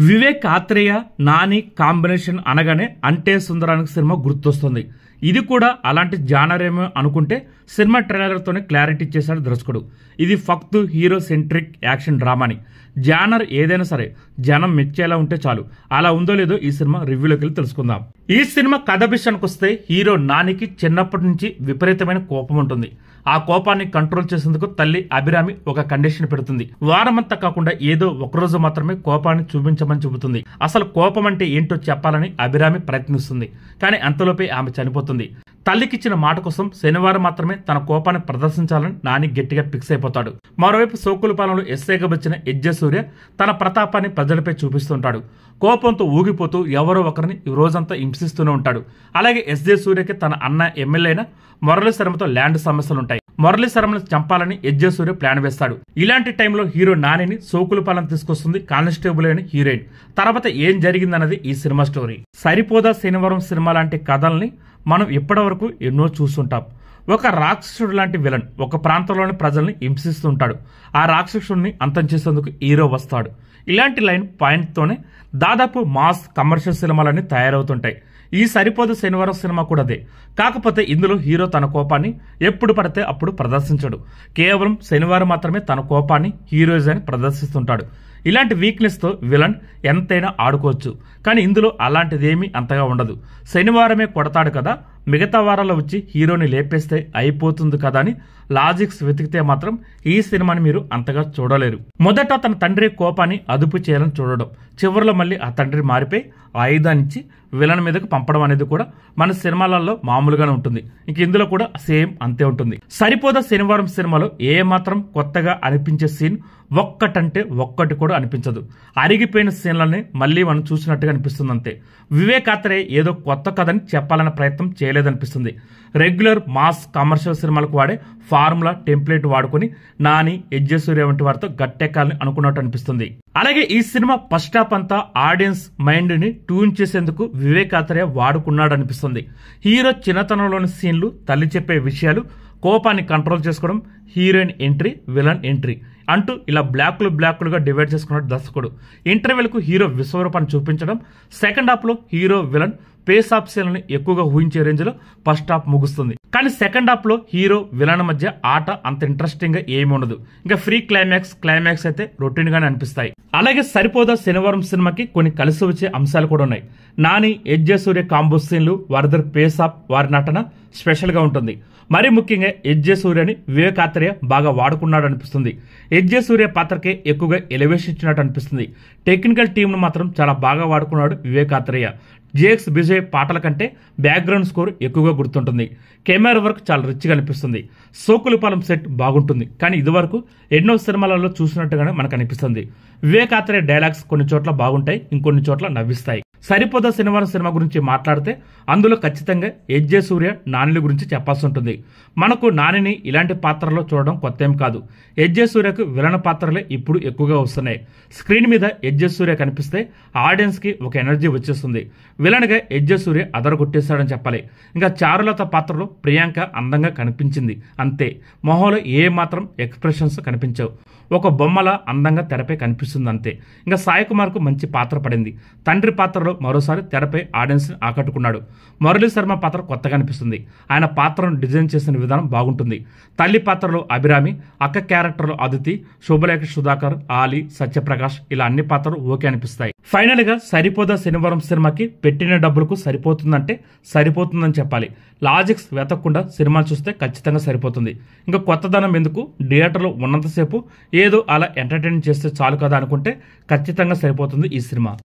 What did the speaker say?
Vivek Athreya Nani combination అనగానే అంటే సుందరానికి cinema గుర్తొస్తుంది. ఇది కూడా అలాంటి జానర్ ఏమో అనుకుంటే సినిమా ట్రైలర్తోనే క్లారిటీ ఇచ్చేశాడు దర్శకుడు. ఇది ఫక్తు హీరో సెంట్రిక్ యాక్షన్ డ్రామాని. జానర్ ఏదైనా సరే జనం మెచ్చేలా ఉంటే చాలు. అలా ఉందో లేదో ఈ సినిమా రివ్యూలోకి వెళ్ళి తెలుసుకుందాం. ఈ సినిమా కథ విషయానికి వస్తే హీరో నానికి చిన్నప్పటి నుంచి విపరీతమైన కోపం ఉంటుంది. ఆ కోపాన్ని కంట్రోల్ చేసేందుకు తల్లి అభిరామి ఒక కండిషన్ పెడుతుంది. వారమంతా కాకుండా ఏదో ఒకరోజు మాత్రమే కోపాన్ని చూపించమని చెబుతుంది. అసలు కోపం అంటే ఏంటో చెప్పాలని అభిరామి ప్రయత్నిస్తుంది. కానీ అంతలోపే ఆమె చనిపోతుంది. తల్లికిచ్చిన మాట కోసం శనివారం మాత్రమే తన కోపాన్ని ప్రదర్శించాలని నాని గట్టిగా ఫిక్స్ అయిపోతాడు. మరోవైపు సోకులపాలెంలో ఎస్ఐగా వచ్చిన ఎజ్జే సూర్య తన ప్రతాపాన్ని ప్రజలపై చూపిస్తుంటాడు. కోపంతో ఊగిపోతూ ఎవరో ఒకరిని ఈ రోజంతా హింసిస్తూనే ఉంటాడు. అలాగే ఎస్జే సూర్యకి తన అన్న ఎమ్మెల్యే అయిన మురళీ శర్మతో ల్యాండ్ సమస్యలుంటాయి. మురళీ శర్మను చంపాలని ఎజ్జే సూర్య ప్లాన్ వేస్తాడు. ఇలాంటి టైంలో హీరో నానిని సోకులపాలెం తీసుకొస్తుంది కానిస్టేబుల్ అయిన హీరోయిన్. తర్వాత ఏం జరిగిందన్నది ఈ సినిమా స్టోరీ. సరిపోదా శనివారం సినిమా లాంటి కథల్ని మనం ఇప్పటి వరకు ఎన్నో చూస్తుంటాం. ఒక రాక్షసుడు లాంటి విలన్ ఒక ప్రాంతంలోని ప్రజల్ని హింసిస్తుంటాడు. ఆ రాక్షసుడిని అంతం చేసేందుకు హీరో వస్తాడు. ఇలాంటి లైన్ పాయింట్తోనే దాదాపు మాస్ కమర్షియల్ సినిమాలన్నీ తయారవుతుంటాయి. ఈ సరిపోదు శనివారం సినిమా కూడా అదే. కాకపోతే ఇందులో హీరో తన కోపాన్ని ఎప్పుడు పడితే అప్పుడు ప్రదర్శించడు. కేవలం శనివారం మాత్రమే తన కోపాన్ని హీరోయిజాన్ని ప్రదర్శిస్తుంటాడు. ఇలాంటి వీక్నెస్ తో విలన్ ఎంతైనా ఆడుకోవచ్చు. కానీ ఇందులో అలాంటిదేమీ అంతగా ఉండదు. శనివారమే కొడతాడు కదా, మిగతా వారాల్లో వచ్చి హీరోని లేపేస్తే అయిపోతుంది కదా అని లాజిక్స్ వెతికితే మాత్రం ఈ సినిమాని మీరు అంతగా చూడలేరు. మొదట తన తండ్రి కోపాన్ని అదుపు చేయాలని చూడడం, చివరిలో మళ్ళీ ఆ తండ్రి మారిపోయి ఆయుధాన్నిచ్చి విలన్ మీదకు పంపడం అనేది కూడా మన సినిమాలలో మామూలుగానే ఉంటుంది. ఇంక ఇందులో కూడా సేమ్ అంతే ఉంటుంది. సరిపోదా శనివారం సినిమాలో ఏ మాత్రం కొత్తగా అనిపించే సీన్ ఒక్కటంటే ఒక్కటి కూడా అనిపించదు. అరిగిపోయిన సీన్లని మళ్ళీ మనం చూసినట్టుగా అనిపిస్తుంది అంతే. వివేక్ ఆత్రేయ ఏదో కొత్త కథని చెప్పాలన్న ప్రయత్నం చేయలేదనిపిస్తుంది. రెగ్యులర్ మాస్ కమర్షియల్ సినిమాలకు వాడే ఫార్ములా టెంప్లెట్ వాడుకుని నాని ఎజ్జే సూర్య వంటి వారితో గట్టెక్కాలని అనుకున్నట్టు అనిపిస్తుంది. అలాగే ఈ సినిమా ఫస్ట్ హాఫ్ అంతా ఆడియన్స్ మైండ్ ని ట్యూన్ చేసేందుకు వివేక్ ఆత్రేయ వాడుకున్నాడు అనిపిస్తుంది. హీరో చిన్నతనంలోని సీన్లు, తల్లి చెప్పే విషయాలు, కోపాన్ని కంట్రోల్ చేసుకోవడం, హీరోయిన్ ఎంట్రీ, విలన్ ఎంట్రీ అంటూ ఇలా బ్లాక్లుగా డివైడ్ చేసుకున్నాడు దర్శకుడు. ఇంటర్వెల్కు హీరో విశ్వరూపాన్ని చూపించడం, సెకండ్ హాఫ్ లో హీరో విలన్ పేస్ ఆఫ్ సీన్లని ఎక్కువగా ఊహించే రేంజ్ లో ఫస్ట్ హాఫ్ ముగుస్తుంది. కానీ సెకండ్ హాఫ్ లో హీరో విలన్ మధ్య ఆట అంత ఇంట్రెస్టింగ్ గా ఏమి ఉండదు. ఇంకా ఫ్రీ క్లైమాక్స్ అయితే రొటీన్ గానే అనిపిస్తాయి. అలాగే సరిపోదా శనివారం సినిమాకి కొన్ని కలిసి వచ్చే అంశాలు కూడా ఉన్నాయి. నాని ఎజ్జే సూర్య కాంబో సీన్లు, వారిద్దరు పేస్ ఆఫ్, వారి నటన స్పెషల్ గా ఉంటుంది. మరీ ముఖ్యంగా ఎజ్జే సూర్యని వివేక్ ఆత్రేయ బాగా వాడుకున్నాడు అనిపిస్తుంది. ఎజ్జే సూర్య పాత్రకే ఎక్కువగా ఎలివేషన్ ఇచ్చినట్టు అనిపిస్తుంది. టెక్నికల్ టీమ్ ను మాత్రం చాలా బాగా వాడుకున్నాడు వివేక్ ఆత్రేయ. జేక్స్ బిజయ్ పాటల కంటే బ్యాక్గ్రౌండ్ స్కోర్ ఎక్కువగా గుర్తుంటుంది. కెమెరా వర్క్ చాలా రిచ్గా అనిపిస్తుంది. సోకులపాలెం సెట్ బాగుంటుంది. కానీ ఇదివరకు ఎన్నో సినిమాలలో చూసినట్టుగానే మనకు అనిపిస్తుంది. వివేక్ ఆత్రేయ డైలాగ్స్ కొన్ని చోట్ల బాగుంటాయి, ఇంకొన్ని చోట్ల నవ్విస్తాయి. సరిపోదా శనివారం సినిమా గురించి మాట్లాడితే అందులో ఖచ్చితంగా ఎజ్జే సూర్య నాని గురించి చెప్పాల్సి ఉంటుంది. మనకు నానిని ఇలాంటి పాత్రలో చూడడం కొత్త ఏం కాదు. ఎజ్జే సూర్యకు విలన్ పాత్రలే ఇప్పుడు ఎక్కువగా వస్తున్నాయి. స్క్రీన్ మీద ఎజ్జే సూర్య కనిపిస్తే ఆడియన్స్ కి ఒక ఎనర్జీ వచ్చేస్తుంది. విలన్ గా ఎజ్జే సూర్య అదరగొట్టేశాడని చెప్పాలి. ఇంకా చారులత పాత్రలో ప్రియాంక అందంగా కనిపించింది అంతే. మొహంలో ఏ మాత్రం ఎక్స్ప్రెషన్స్ కనిపించవు. ఒక బొమ్మలా అందంగా తెరపై కనిపిస్తుంది అంతే. ఇంకా సాయి కుమార్ కు మంచి పాత్ర పడింది. తండ్రి పాత్రలో మరోసారి తెరపై ఆడియన్స్ ని ఆకట్టుకున్నాడు. మురళీ శర్మ పాత్ర కొత్తగా అనిపిస్తుంది. ఆయన పాత్రను డిజైన్ చేసిన విధానం బాగుంటుంది. తల్లి పాత్రలో అభిరామి, అక్క క్యారెక్టర్లో అదితి, శుభలేఖ సుధాకర్, ఆలీ, సత్యప్రకాష్ ఇలా అన్ని పాత్రలు ఓకే అనిపిస్తాయి. ఫైనల్ గా సరిపోదా శనివారం సినిమాకి పెట్టిన డబ్బులకు సరిపోతుందంటే సరిపోతుందని చెప్పాలి. లాజిక్స్ వెతకకుండా సినిమా చూస్తే ఖచ్చితంగా సరిపోతుంది. ఇంకా కొత్తదనం ఎందుకు, థియేటర్లో ఉన్నంతసేపు ఏదో అలా ఎంటర్టైన్ చేస్తే చాలు కదా అనుకుంటే ఖచ్చితంగా సరిపోతుంది ఈ సినిమా.